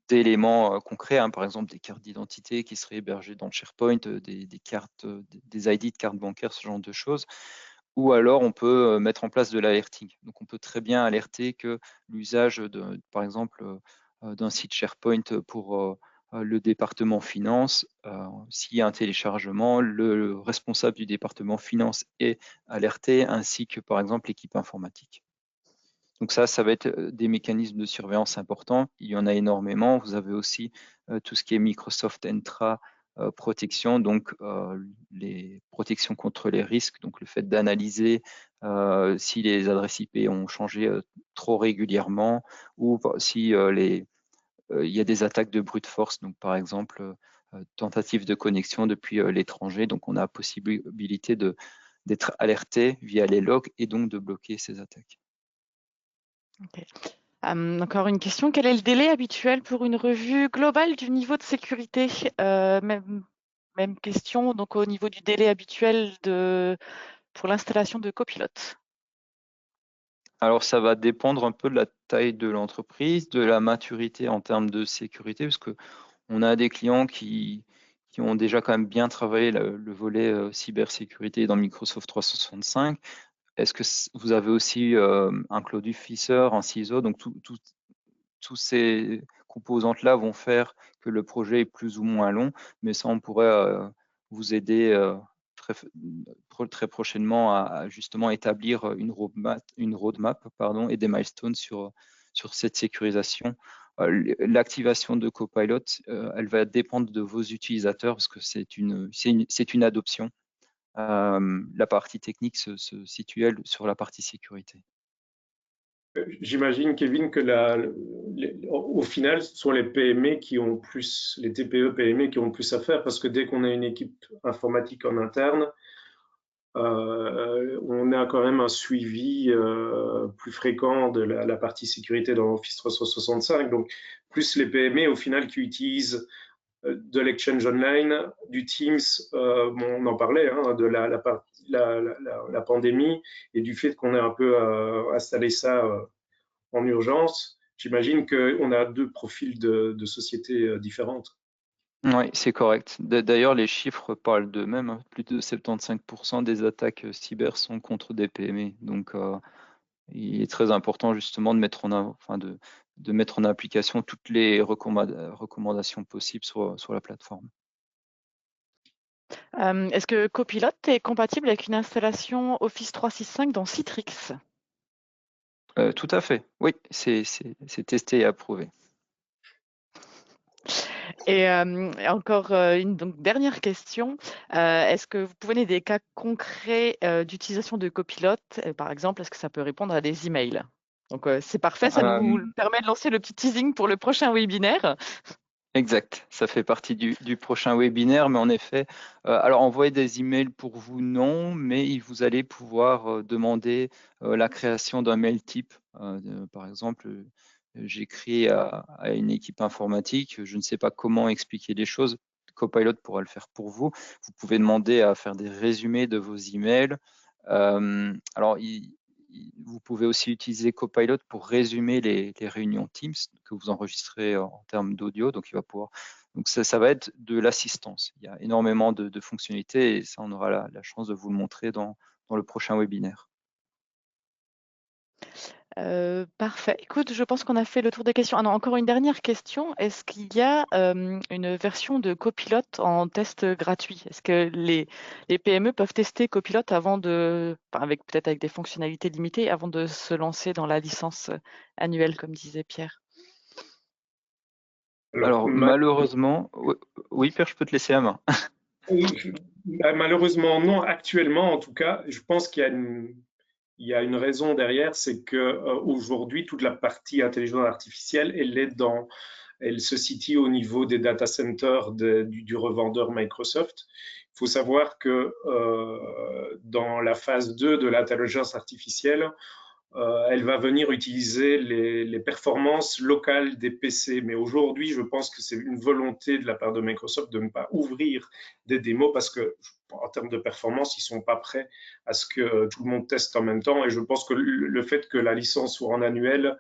Speaker 3: d'éléments concrets, hein, par exemple des cartes d'identité qui seraient hébergées dans le SharePoint, des cartes, des ID de cartes bancaires, ce genre de choses. Ou alors on peut mettre en place de l'alerting. Donc on peut très bien alerter que l'usage, par exemple, d'un site SharePoint pour le département finance, s'il y a un téléchargement, le responsable du département finance est alerté, ainsi que par exemple l'équipe informatique. Donc ça va être des mécanismes de surveillance importants. Il y en a énormément. Vous avez aussi tout ce qui est Microsoft Entra protection, donc les protections contre les risques, donc le fait d'analyser si les adresses IP ont changé trop régulièrement ou si il y a des attaques de brute force, donc par exemple tentative de connexion depuis l'étranger. Donc on a la possibilité d'être alerté via les logs et donc de bloquer ces attaques.
Speaker 1: Ok. Encore une question. Quel est le délai habituel pour une revue globale du niveau de sécurité? Même question, donc au niveau du délai habituel pour l'installation de Copilot.
Speaker 3: Alors, ça va dépendre un peu de la taille de l'entreprise, de la maturité en termes de sécurité, parce que on a des clients qui ont déjà quand même bien travaillé le volet cybersécurité dans Microsoft 365. Est-ce que vous avez aussi un Cloud Officer, un CISO? Donc, tous ces composantes-là vont faire que le projet est plus ou moins long, mais ça, on pourrait vous aider très prochainement à justement établir une roadmap pardon, et des milestones sur cette sécurisation. L'activation de Copilot, elle va dépendre de vos utilisateurs parce que c'est une adoption. La partie technique se situe, elle, sur la partie sécurité.
Speaker 2: J'imagine, Kevin, que au final, ce sont les PME qui ont plus, les TPE, PME qui ont plus à faire parce que dès qu'on a une équipe informatique en interne, on a quand même un suivi plus fréquent de la partie sécurité dans Office 365. Donc, plus les PME au final qui utilisent de l'Exchange Online, du Teams, bon, on en parlait, hein, de la pandémie et du fait qu'on ait un peu installé ça en urgence. J'imagine qu'on a deux profils de sociétés différentes.
Speaker 3: Oui, c'est correct. D'ailleurs, les chiffres parlent d'eux-mêmes, hein. Plus de 75% des attaques cyber sont contre des PME. Donc, il est très important justement de mettre en application toutes les recommandations possibles sur la plateforme.
Speaker 1: Est-ce que Copilot est compatible avec une installation Office 365 dans Citrix?
Speaker 3: Tout à fait. Oui, c'est testé et approuvé.
Speaker 1: Et encore une dernière question. Est-ce que vous pouvez donner des cas concrets d'utilisation de Copilot? Par exemple, est-ce que ça peut répondre à des emails? Donc, c'est parfait, ça nous
Speaker 3: Euh,
Speaker 1: permet de lancer le petit teasing pour le prochain webinaire.
Speaker 3: Exact, ça fait partie du prochain webinaire, mais en effet, alors envoyer des emails pour vous, non, mais vous allez pouvoir demander la création d'un mail type. Par exemple, j'écris à une équipe informatique, je ne sais pas comment expliquer les choses, Copilot pourra le faire pour vous. Vous pouvez demander à faire des résumés de vos emails. Alors, vous pouvez aussi utiliser Copilot pour résumer les réunions Teams que vous enregistrez en termes d'audio. Donc, il va pouvoir. Donc, ça va être de l'assistance. Il y a énormément de fonctionnalités et ça, on aura la chance de vous le montrer dans le prochain webinaire.
Speaker 1: Parfait. Écoute, je pense qu'on a fait le tour des questions. Ah non, encore une dernière question. Est-ce qu'il y a une version de Copilot en test gratuit? Est-ce que les PME peuvent tester Copilot avant peut-être avec des fonctionnalités limitées, avant de se lancer dans la licence annuelle, comme disait Pierre?
Speaker 3: Alors malheureusement, oui Pierre, je peux te laisser la main.
Speaker 2: Malheureusement non, actuellement en tout cas, je pense qu'il y a une raison derrière, c'est que aujourd'hui toute la partie intelligence artificielle, elle se situe au niveau des data centers du revendeur Microsoft. Il faut savoir que dans la phase 2 de l'intelligence artificielle, elle va venir utiliser les performances locales des PC. Mais aujourd'hui, je pense que c'est une volonté de la part de Microsoft de ne pas ouvrir des démos parce que, en termes de performance, ils ne sont pas prêts à ce que tout le monde teste en même temps. Et je pense que le fait que la licence soit en annuel,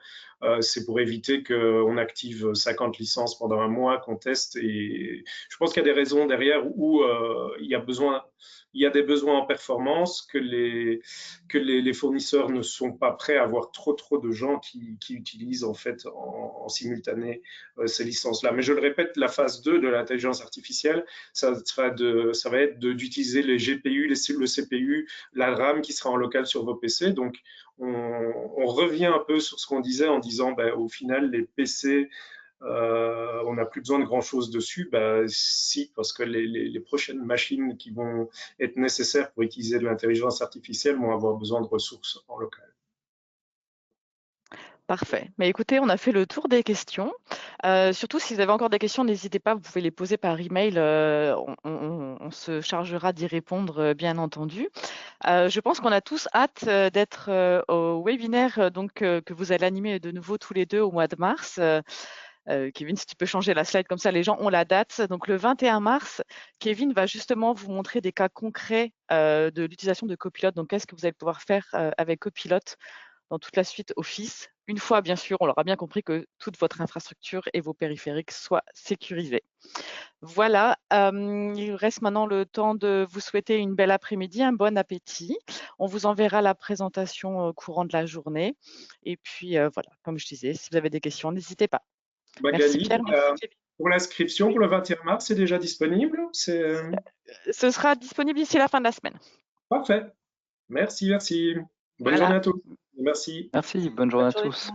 Speaker 2: c'est pour éviter qu'on active 50 licences pendant un mois, qu'on teste. Et je pense qu'il y a des raisons derrière où il y a des besoins en performance que les fournisseurs ne sont pas prêts à avoir trop de gens qui utilisent en fait en simultané ces licences-là. Mais je le répète, la phase 2 de l'intelligence artificielle, ça va être d'utiliser les GPU, le CPU, la RAM qui sera en local sur vos PC. Donc, on revient un peu sur ce qu'on disait en disant, au final, les PC, on n'a plus besoin de grand-chose dessus. Si, parce que les prochaines machines qui vont être nécessaires pour utiliser de l'intelligence artificielle vont avoir besoin de ressources en local.
Speaker 1: Parfait. Mais écoutez, on a fait le tour des questions. Surtout, si vous avez encore des questions, n'hésitez pas, vous pouvez les poser par email. On se chargera d'y répondre, bien entendu. Je pense qu'on a tous hâte d'être au webinaire que vous allez animer de nouveau tous les deux au mois de mars. Kevin, si tu peux changer la slide comme ça, les gens ont la date. Donc le 21 mars, Kevin va justement vous montrer des cas concrets de l'utilisation de Copilot. Donc qu'est-ce que vous allez pouvoir faire avec Copilot dans toute la suite Office, une fois bien sûr, on l'aura bien compris, que toute votre infrastructure et vos périphériques soient sécurisés. Voilà, il reste maintenant le temps de vous souhaiter une belle après-midi, un bon appétit. On vous enverra la présentation au courant de la journée. Et puis voilà, comme je disais, si vous avez des questions, n'hésitez pas. Merci
Speaker 2: Magali,
Speaker 1: Pierre, merci Kevin.
Speaker 2: pour l'inscription pour le 21 mars, c'est déjà disponible?
Speaker 1: Ce sera disponible d'ici la fin de la semaine.
Speaker 2: Parfait. Merci. Bonne
Speaker 1: Voilà.
Speaker 2: journée à tous. Merci.
Speaker 3: Merci, bonne journée à tous.